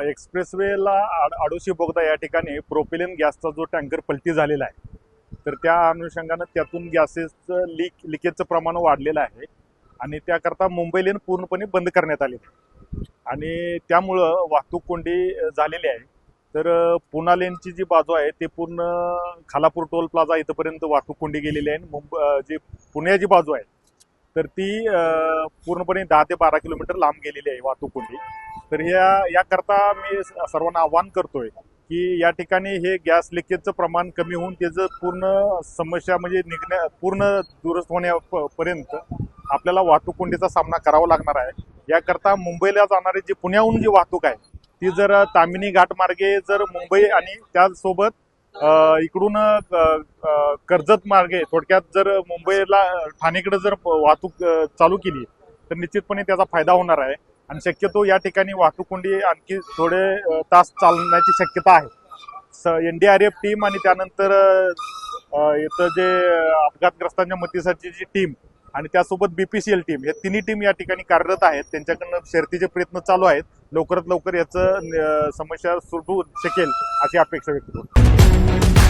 एक्सप्रेसवेला आडोशी बोगदा या ठिकाणी प्रोपिलिन गॅसचा जो टँकर पलटी झालेला आहे, तर त्या अनुषंगानं त्यातून गॅसेसचं लिकेजचं प्रमाण वाढलेलं आहे आणि त्याकरता मुंबई लेन पूर्णपणे बंद करण्यात आली आहे आणि त्यामुळं वाहतूक कोंडी झालेली आहे. तर पुणा लेनची जी बाजू आहे ते पूर्ण खालापूर टोल प्लाझा इथपर्यंत वाहतूक कोंडी गेलेली आहे. जी पुण्याची बाजू आहे तर ती पूर्णपणे 10 ते 12 किलोमीटर लांब गेलेली आहे वाहतूक कोंडी. तर याकरता मी सर्वांना आवाहन करतोय की या ठिकाणी हे गॅस लिकेजचं प्रमाण कमी होऊन त्याचं पूर्ण समस्या म्हणजे पूर्ण दुरुस्त होण्यापर्यंत आपल्याला वाहतूक कोंडीचा सामना करावा लागणार आहे. याकरता मुंबईला जाणारी जी पुण्याहून जी वाहतूक आहे ती जर तामिनी घाट मार्गे जर मुंबई आणि त्याचसोबत इकडून कर्जत मार्गे थोडक्यात जर मुंबईला ठाणेकडे जर वाहतूक चालू केली तर निश्चितपणे त्याचा फायदा होणार आहे आणि शक्यतो या ठिकाणी वाहतूक कोंडी आणखी थोडे तास चालण्याची शक्यता आहे. NDRF टीम आणि त्यानंतर इथं जे अपघातग्रस्तांच्या मदतीसाठी जी टीम आणि त्यासोबत BPCL टीम, हे तिन्ही टीम या ठिकाणी कार्यरत आहेत. त्यांच्याकडनं शर्थीचे प्रयत्न चालू आहेत. लवकरात लवकर याचं समस्या सुटू शकेल अशी अपेक्षा व्यक्त करतो.